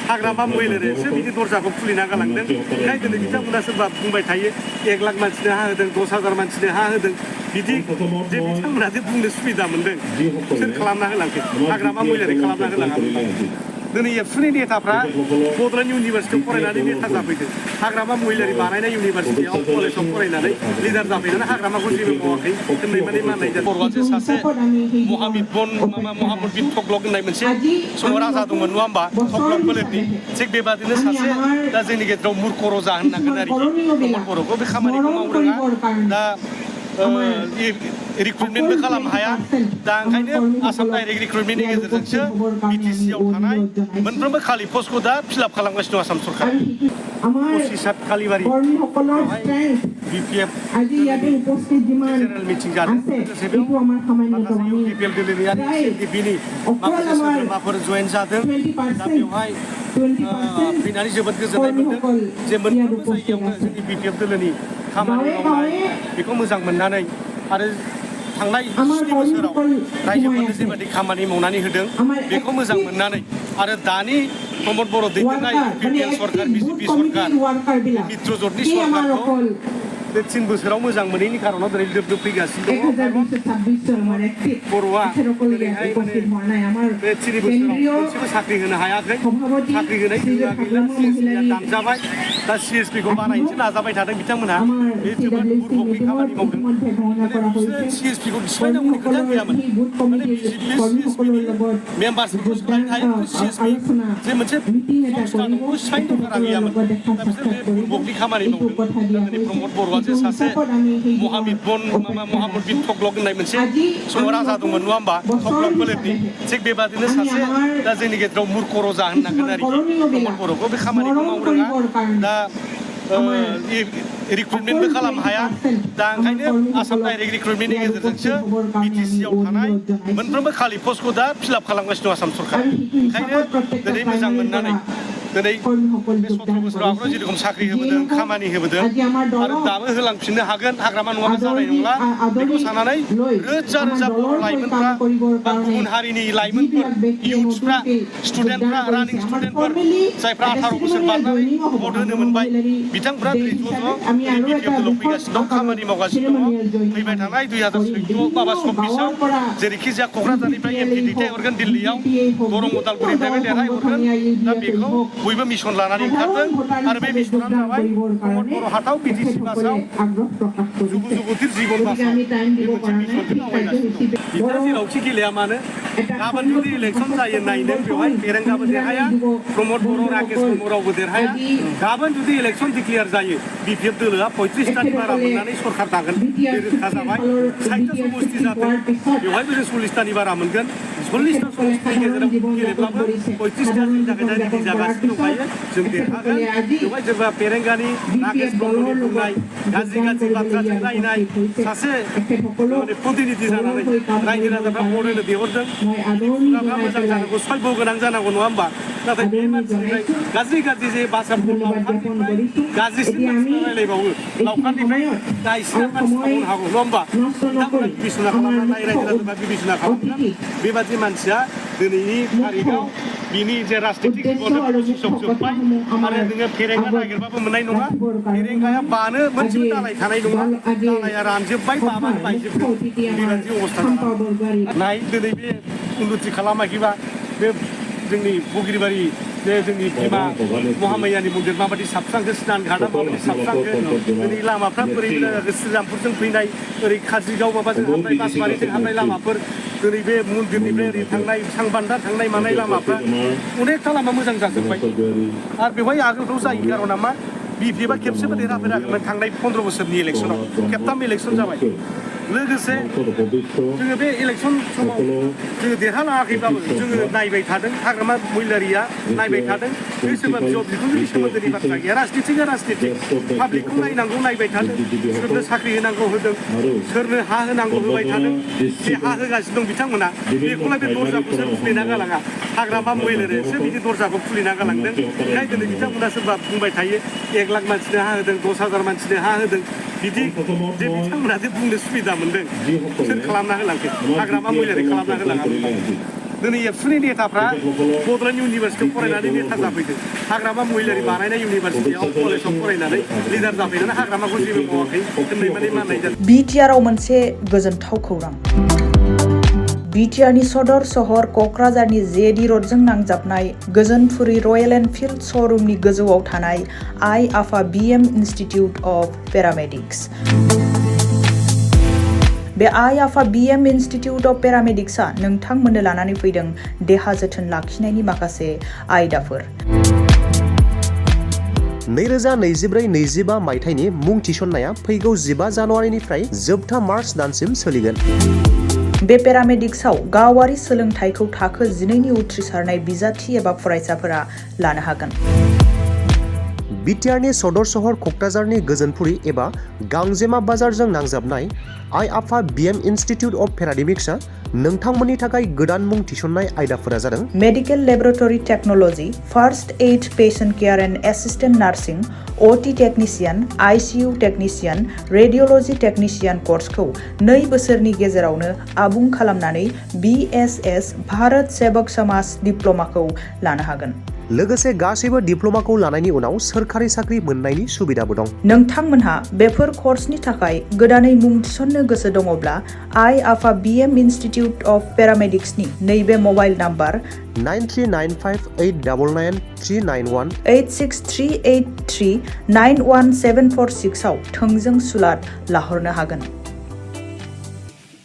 हाग्रामा महिलारियासो बिदि दरजाखौ खुलिना गालांदों ओंखायनो दिनै बिथांमोना सोरबा बुंबाय थायो 1 लाख मानसिनो हा होदों 10,000 मानसिनो हा होदों बिदि जे बिथांमोना जे बुंनो सुबिदा मोन्दों सोर खालामना होलांखै हाग्रामा महिलारि खालामना होलाङामोन दिनै एबसुनि नेताफ्रा बड'लेण्ड इउनिभारसिटियाव फरायनानै नेता जाफैदों हाग्रामा महिलारि बानायनाय इउनिभारसिटियाव कलेजाव फरायनानै लिडार जाफैनानै हाग्रामाखौ जेबो मावाखै होननाय माने माननाय जादों बर'आसो सासे महामहित थग्लक होननाय मोनसे समाव राजा दंमोन नङा होमबा थग्लक फोलेरनि थिग बेबादिनो सासे दा जोंनि गेजेराव मुर्ख रजा होननांगोन आरोखि बर'खौ बे खामानिखौ मावनो रोङा दा रिक्रुटमेन्टबो खालामनो हाया दा ओंखायनो आसाम डाइरेक्ट रिक्रुटमेन्टनि गेजेरजोंसो बिटिसिआव थानाय मोनफ्रोमबो खालि पस्टखौ दा फिलआप खालामगासिनो दं आसाम सरकार 25 कालिबारि बिपिएफ जेनेरेल मिटिं जादों लोगोसे बेयाव माखासे इउपिपिएल दोलोनि आरो एसएनडिपिनि माखासे सोद्रोमाफोर जयेन जादों दा बेवहाय फैनानै जोबोद गोजोननाय मोन्दों जे मोनफ्रोमबो जायगायावनो जोंनि बिपिएफ दोलोनि खामानि मावनाय बेखौ मोजां मोननानै आरो थांनाय 7 बोसोराव रायजोफोरनो जेबादि खामानि मावनानै होदों बेखौ मोजां मोननानै आरो दानि प्रमद बर' दैदेननाय इउपिपिएल सरकार बिजेपि सरकार मित्र ज'टनि सरकारखौ बे 3 बोसोराव मोजां मोनैनि खारनाव दिनै लोब फैगासिनो दङ बर'आ दिनैहाय माने बे 3 बोसोराव मोनसेबो साख्रि होनो हायाखै साख्रि होनाय गैया सिएसपिआ दानजाबाय दा सिएसपिखौ बानायनोसो नाजाबाय थादों बिथांमोनहा बे जोबोद बुरबकनि खामानि मावदों माने बिसोरो सिएसपिखौ सिफायनांगौनि खोथा गैयामोन माने सिएसपिनि मेम्बार्सफोरखौ सोलायनो हायो सिएसपि जे मोनसे संस्था दङ बेखौ सिफायनो दरकारा गैयामोन दा बिसोर बे बुरबकनि खामानि मावदों दा दिनै प्रमद बर'आ सासे महामहित थग्लक होननाय मोनसे समाव राजा दंमोन नङा होमबा थग्लक फोलेरनि थिग बेबादिनो सासे दा जोंनि गेजेराव मुर्ख रजा होननांगोन आरोखि प्रमद बर'खौ बे खामानिखौ मावनो रोङा दा रिक्रुटमेन्टबो खालामनो हाया दा ओंखायनो आसाम डाइरेक्ट रिक्रुटमेन्टनि गेजेरजोंसो बिटिसिआव थानाय मोनफ्रोमबो खालि पस्टखौ दा फिलआप खालामगासिनो दं आसाम सरकार ओंखायनो दिनै मोजां मोननानै दिनै बे 17 बोसोराव आगोलाव जेरेखम साख्रि होबोदों खामानि होबोदों आरो दाबो होलांफिननो हागोन हाग्रामा नङाबा जानाय नंला बेखौ साननानै रोजा रोजा बर' लाइमोनफ्रा बा गुबुन हारिनि लाइमोनफोर इयुथ्सफ्रा स्टुडेन्टफ्रा रानिं स्टुडेन्टफोर जायफ्रा 18 बोसोर बारनानै भट होनो मोनबाय बिथांफ्रा दिनै ज' बिपिएफएल फैगासिनो दं खामानि मावगासिनो दङ फैबाय थानाय 2024 जेरैखि जाया क'क्राझारनिफ्राय एमपि दैथायहरगोन दिल्लीयाव दरं उदालगुरिनिफ्रायबो देरहायहरगोन दा बेखौ बयबो मिशन लानानै ओंखारदों आरो बे मिशनानो जाबाय प्रमद बर' हाटआव बिटिसि बासाव जुबुथिर जीवन बासाव बे मोनसे मिशनखौ आवगायगासिनो दं बिथाङा जेरावखि गेलेया मानो गाबोन जुदि इलेक्सन जायो नायनो बेवहाय फेरेंगाबो देरहाया प्रमद बर' राकेश बर' रावबो देरहाया गाबोन जुदि इलेक्सन डिक्लेयार जायो बिपिएफ दोलोआ 35टानि बारा मोननानै सरकार दागोन बे रोखा जाबाय 60टा समष्टि जादों बेवहायबो जों 40टानि बारा मोनगोन 40टा समष्टिनि गेजेराव गेलेब्लाबो 35टानि थाखाय दा रेडि जागासिनो दंखायो जों देरहागोन बेवहाय सोरबा फेरेंगानि राकेश ब्रह्मनि बुंनाय गाज्रि गाज्रि बाथ्राजों रायनाय सासे माने प्रतिनिधि जानानै रायजो राजाफ्रा भट होनो बिहरदों बिनि खुगाफ्रा मोजां जानांगौ सयब' गोनां जानांगौ नङा होमबा नाथाय बे मानसिनिफ्राय गाज्रि गाज्रि जे बाथ्राफोरखौ लावखारनिफ्राय गाज्रिसिन मानसिफ्रा रायलायबावो लावखारनिफ्राय गाहायसिना मानसिफ्रा बुंनो हागौ नङा होमबा बिथांमोना बिबिसना खालामनानै रायजो राजाफ्रा बिबिसना खालामगोन बेबादि मानसिया दिनैनि तारिखआव बिनि जे राजनितिक प्रसेसआव जोब्बाय आरो नोङो फेरेंगा नागिरबाबो मोननाय नङा फेरेंगाया बानो मोनसेबो दालाय थानाय नङा दालाया रानजोब्बाय बाबानो बायजोबगोन बेबादि अबस्था नाय दिनै बे उन्नति खालामाखैबा बे जोंनि बगिरिबारि जे जोंनि बिमा महामायानि मन्दिर माबायदि साबस्रांखो स्नान घाटआ माबायदि साबस्रांखो दिनै लामाफ्रा बोरै श्रीरामपुरजों फैनाय ओरै काजलगाव माबाजों हाबनाय बासबारिजों हाबनाय लामाफोर दिनै बे मन्दिरनिफ्राय ओरै थांनाय सांबान्दा थांनाय मानाय लामाफ्रा अनेकथा लामा मोजां जाजोब्बाय आरो बेवहाय आगोलफ्राव जायो खार'ना मा बिपिएफआ खेबसेबो देरहाफेराखैमोन थांनाय 15 बोसोरनि इलेक्सनाव खेबथाम इलेक्सन जाबाय लोगोसे जोङो बे इलेक्सन समाव जोङो देरहालाङाखैब्लाबो जोङो नायबाय थादों हाग्रामा महिलारिया नायबाय थादों बे सोरबा बिखुनजोनि सोमोन्दोनि बाथ्रा गैया राजनितिकआ राजनितिक पाब्लिकखौ नायनांगौ नायबाय थादों सोरनो साख्रि होनांगौ होदों सोरनो हा होनांगौ होबाय थादों जे हा होगासिनो दं बिथांमोना बेखौलाय बे दरजाखौ सोर खुलिना गालाङा हाग्रामा महिलारियासो बिदि दरजाखौ खुलिना गालांदों ओंखायनो दिनै बिथांमोना सोरबा बुंबाय थायो 1 लाख मानसिनो हा होदों 10,000 मानसिनो हा होदों बिदि जे बिथांमोना जे बुंनो सुबिदा मोन्दों सोर खालामना होलांखै हाग्रामा महिलारि खालामना होलाङामोन दिनै एबसुनि नेताफ्रा बड'लेण्ड इउनिभारसिटियाव फरायनानै नेता जाफैदों हाग्रामा महिलारि बानायनाय इउनिभारसिटियाव कलेजाव फरायनानै लिडार जाफैनानै हाग्रामाखौ जेबो मावाखै होननाय माने माननाय जादों। बिटिआरआव मोनसे गोजोनथाव खौरां। बिटिआरनि सदर सहर क'क्राझारनि जेडि र'डजों नांजाबनाय गोजोनपुरी रयेल एनफिल्ड श'रुमनि गोजौआव थानाय आइ आफा बिएम इनस्टिट्युट अफ पेरामेडिक्स। बे आइ आफा बिएम इनस्टिट्युट अफ पेरामेडिक्सआ नोंथांमोननो लानानै फैदों देहा जोथोन लाखिनायनि माखासे आयदाफोर। 2024-25 मायथाइनि मुं थिसननाया फैगौ 15 जानुवारिनिफ्राय जोबथा मार्च दानसिम सोलिगोन। बे पेरामेडिक्सआव गावारि सोलोंथाइखौ थाखो 12नि उथ्रिसारनाय बिजाथि एबा फरायसाफोरा लानो हागोन। बिटिआरनि सदर सहर क'क्राझारनि गोजोनपुरी एबा गांजेमा बाजारजों नांजाबनाय आइ आफा बिएम इनस्टिट्युट अफ पेरामेडिक्सआ नोंथांमोननि थाखाय गोदान मुं थिसननाय आयदाफोरा जादों medical laboratory technology, first aid patient care and assistant nursing, OT technician, ICU technician, radiology technician कर्सखौ 2 बोसोरनि गेजेरावनो आबुं खालामनानै बिएसएस भारत सेवक समाज डिप्ल'माखौ लानो हागोन। लोगोसे गासैबो डिप्ल'माखौ लानायनि उनाव सोरखारि साख्रि मोननायनि सुबिदाबो दं। नोंथांमोनहा बेफोर कर्सनि थाखाय गोदानै मुं थिसननो गोसो दङब्ला आइ आफा बिएम इनस्टिट्युट अफ पेरामेडिक्सनि नैबे मबाइल नाम्बार 9395899391 86383914746 आव थोंजों सुलाद लाहरनो हागोन।